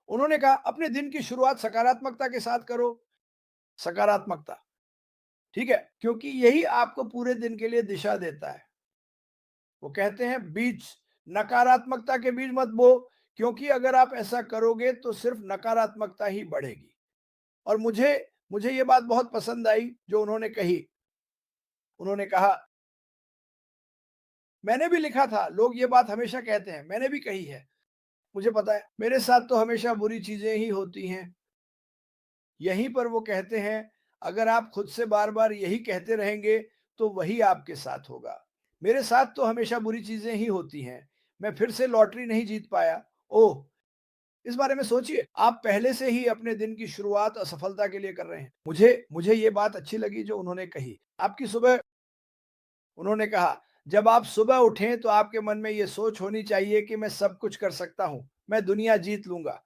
उन्होंने कहा अपने दिन की शुरुआत सकारात्मकता के साथ करो। सकारात्मकता, ठीक है? क्योंकि यही आपको पूरे दिन के लिए दिशा देता है। वो कहते हैं बीज नकारात्मकता के बीज मत बो, क्योंकि अगर आप ऐसा करोगे तो सिर्फ नकारात्मकता ही बढ़ेगी। और मुझे मुझे ये बात बहुत पसंद आई जो उन्होंने कही। उन्होंने कहा, मैंने भी लिखा था, लोग ये बात हमेशा कहते हैं, मैंने भी कही है। मुझे पता है, मेरे साथ तो हमेशा बुरी चीज़ें ही होती हैं। यहीं पर वो कहते हैं, अगर आप खुद से बार-बार यही कहते रहेंगे, तो वही आपके साथ होगा। मेरे साथ तो हमेशा बुरी चीज़ें ही होती हैं। मैं फिर से लॉटरी नहीं जीत पाया। ओह! इस बारे में सोचिए, आप पहले से ही अपने दिन की शुरुआत असफलता के लिए कर रहे हैं। मुझे मुझे ये बात अच्छी लगी जो उन्होंने कही। आपकी सुबह उन्होंने कहा, जब आप सुबह उठें तो आपके मन में ये सोच होनी चाहिए कि मैं सब कुछ कर सकता हूँ, मैं दुनिया जीत लूँगा।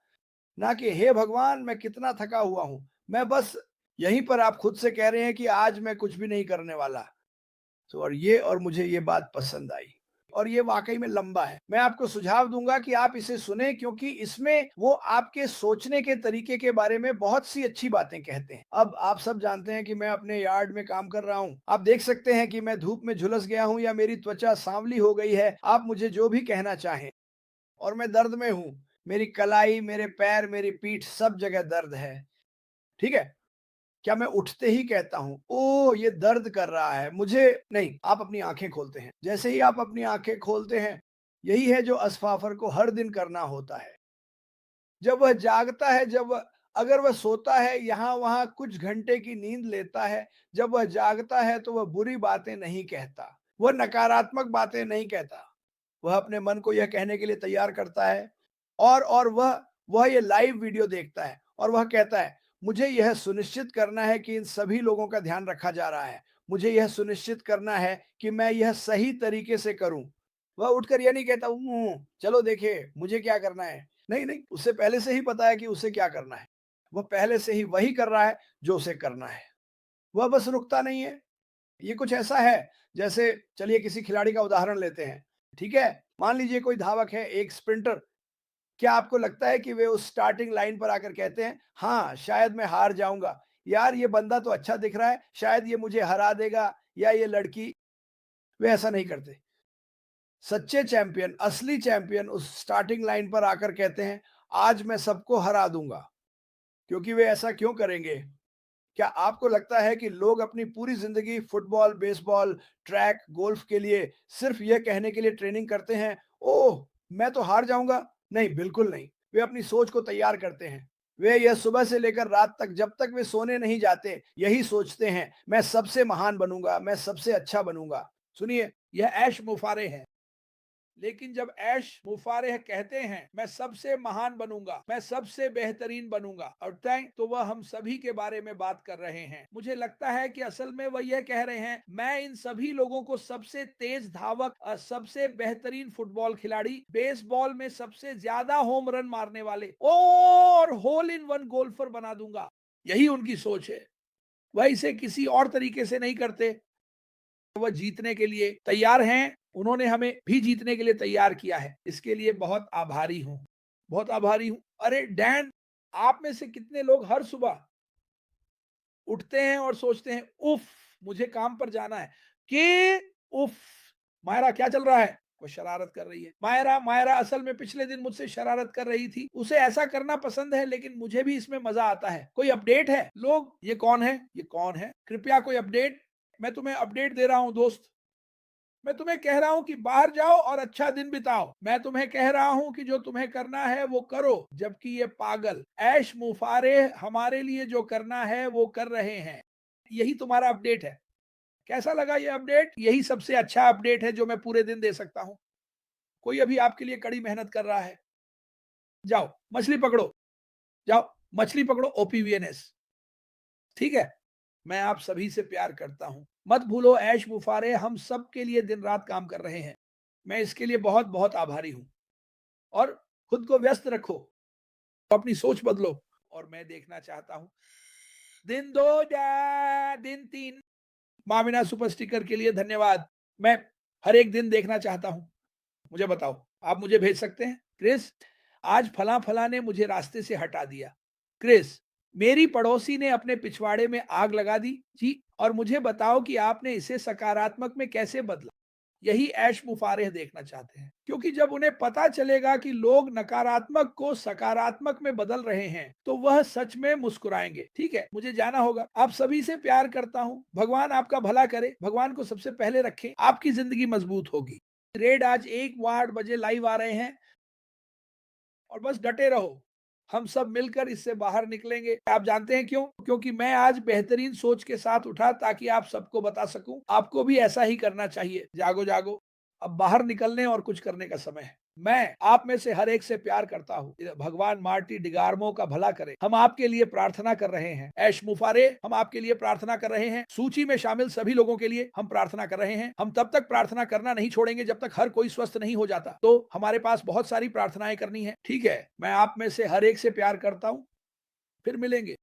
ना कि हे भगवान मैं कितना थका हुआ हूँ। मैं बस यहीं पर आप खुद से कह रहे हैं कि आज मैं कुछ भी नहीं करने वाला। तो और मुझे ये बात पसंद आई और ये वाक़ई में लंबा है। मैं आपको सुझाव दूँगा कि आप इसे सुनें क्योंकि इसमें वो आपके सोचने के तरीके के बारे में बहुत सी अच्छी बातें कहते हैं। अब आप सब जानते हैं कि मैं अपने यार्ड में काम कर रहा हूँ। आप देख सकते हैं कि मैं धूप में झुलस गया हूँ या मेरी त्वचा सांवली हो गई है। आप मुझे जो भी कहना चाहें और मैं दर्द में हूँ। मेरी कलाई, मेरे पैर, मेरी पीठ सब जगह दर्द है। ठीक है? क्या मैं उठते ही कहता हूँ, ओह! ये दर्द कर रहा है, मुझे नहीं, आप अपनी आँखें खोलते हैं। जैसे ही आप अपनी आँखें खोलते हैं, यही है जो अस्फ़ाफ़र को हर दिन करना होता है। जब वह जागता है, अगर वह सोता है, यहाँ-वहाँ कुछ घंटे की नींद लेता है, जब वह जागता है तो वह बुरी बातें नहीं कहता, वह नकारात्मक बातें नहीं कहता। वह अपने मन को यह कहने के लिए तैयार करता है और वह ये लाइव वीडियो देखता है और वह कहता है, मुझे यह सुनिश्चित करना है कि इन सभी लोगों का ध्यान रखा जा रहा है। मुझे यह सुनिश्चित करना है कि मैं यह सही तरीके से करूँ। वह उठकर ये नहीं कहता, चलो देखिए, मुझे क्या करना है। नहीं, नहीं, उसे पहले से ही पता है कि उसे क्या करना है। वह पहले से ही वही कर रहा है जो उसे करना है। वह बस रुकता नहीं है। ये कुछ ऐसा है जैसे चलिए किसी खिलाड़ी का उदाहरण लेते हैं, ठीक है? मान लीजिए कोई धावक है, एक स्प्रिंटर, क्या आपको लगता है कि वे उस स्टार्टिंग लाइन पर आकर कहते हैं, हाँ, शायद मैं हार जाऊँगा, यार ये बंदा तो अच्छा दिख रहा है, शायद ये मुझे हरा देगा या ये लड़की, वे ऐसा नहीं करते। सच्चे चैंपियन, असली चैंपियन उस स्टार्टिंग लाइन पर आकर कहते हैं, आज मैं सबको हरा दूँगा। क्योंकि वे ऐसा क्यों करेंगे? क्या आपको लगता है कि लोग अपनी पूरी ज़िंदगी फुटबॉल, बेसबॉल, ट्रैक, गोल्फ के लिए सिर्फ़ ये कहने के लिए ट्रेनिंग करते हैं, ओह! मैं तो हार जाऊँगा? नहीं, बिल्कुल नहीं। वे अपनी सोच को तैयार करते हैं। वे यह सुबह से लेकर रात तक जब तक वे सोने नहीं जाते, यही सोचते हैं, मैं सबसे महान बनूँगा, मैं सबसे अच्छा बनूँगा। सुनिए, यह ऐश मुफ़ारे है। लेकिन जब ऐश मुफारेह कहते हैं मैं सबसे महान बनूंगा, मैं सबसे बेहतरीन बनूंगा और तय तो वह हम सभी के बारे में बात कर रहे हैं। मुझे लगता है कि असल में वह यह कह रहे हैं मैं इन सभी लोगों को सबसे तेज धावक, सबसे बेहतरीन फुटबॉल खिलाड़ी, बेसबॉल में सबसे ज्यादा होम रन मारने वाले और होल इन वन गोल्फर बना दूंगा। यही उनकी सोच है। वह इसे किसी और तरीके से नहीं करते। वह जीतने के लिए तैयार हैं, उन्होंने हमें भी जीतने के लिए तैयार किया है। इसके लिए बहुत आभारी हूँ, बहुत आभारी हूँ। अरे डैन, आप में से कितने लोग हर सुबह उठते हैं और सोचते हैं, उफ़! मुझे काम पर जाना है, उफ़! मायरा क्या चल रहा है? वो शरारत कर रही है। मायरा मायरा असल में पिछले दिन मुझसे शरारत कर रही थी। उसे ऐसा करना पसंद है लेकिन मुझे भी इसमें मज़ा आता है। कोई अपडेट है? लोग, ये कौन है? ये कौन है? कृपया कोई अपडेट? मैं तुम्हें अपडेट दे रहा हूँ दोस्त। मैं तुम्हें कह रहा हूं कि बाहर जाओ और अच्छा दिन बिताओ। मैं तुम्हें कह रहा हूं कि जो तुम्हें करना है वो करो, जबकि ये पागल ऐश मुफारे हमारे लिए जो करना है वो कर रहे हैं। यही तुम्हारा अपडेट है। कैसा लगा ये अपडेट? यही सबसे अच्छा अपडेट है जो मैं पूरे दिन दे सकता हूं। कोई अभी आपके लिए कड़ी मेहनत कर रहा है? जाओ मछली पकड़ो, जाओ मछली पकड़ो, ओपीवीएनएस। ठीक है? मैं आप सभी से प्यार करता हूं। मत भूलो ऐश मुफारे हम सब के लिए दिन रात काम कर रहे हैं। मैं इसके लिए बहुत बहुत आभारी हूं। और खुद को व्यस्त रखो, अपनी सोच बदलो। और मैं देखना चाहता हूं दिन दो दिन तीन। मामिना सुपर स्टिकर के लिए धन्यवाद। मैं हर एक दिन देखना चाहता हूं। मुझे बताओ, आप मुझे भेज सकते हैं क्रिस? आज फला फला ने मुझे रास्ते से हटा दिया। क्रिस, मेरी पड़ोसी ने अपने पिछवाड़े में आग लगा दी। जी, और मुझे बताओ कि आपने इसे सकारात्मक में कैसे बदला। यही ऐश मुफारिह देखना चाहते हैं, क्योंकि जब उन्हें पता चलेगा कि लोग नकारात्मक को सकारात्मक में बदल रहे हैं तो वह सच में मुस्कुराएंगे। ठीक है, मुझे जाना होगा। आप सभी से प्यार करता हूं। भगवान आपका भला करे। भगवान को सबसे पहले रखें, आपकी जिंदगी मजबूत होगी। रेड आज 1 बजे लाइव आ रहे हैं और बस डटे रहो। हम सब मिलकर इससे बाहर निकलेंगे। आप जानते हैं क्यों? क्योंकि मैं आज बेहतरीन सोच के साथ उठा ताकि आप सबको बता सकूं। आपको भी ऐसा ही करना चाहिए। जागो जागो, अब बाहर निकलने और कुछ करने का समय है। मैं आप में से हर एक से प्यार करता हूँ। भगवान मार्टी डिगार्मो का भला करे। हम आपके लिए प्रार्थना कर रहे हैं। ऐश मुफारे, हम आपके लिए प्रार्थना कर रहे हैं। सूची में शामिल सभी लोगों के लिए हम प्रार्थना कर रहे हैं। हम तब तक प्रार्थना करना नहीं छोड़ेंगे जब तक हर कोई स्वस्थ नहीं हो जाता। तो हमारे पास बहुत सारी प्रार्थनाएं करनी है। ठीक है, मैं आप में से हर एक से प्यार करता हूँ। फिर मिलेंगे।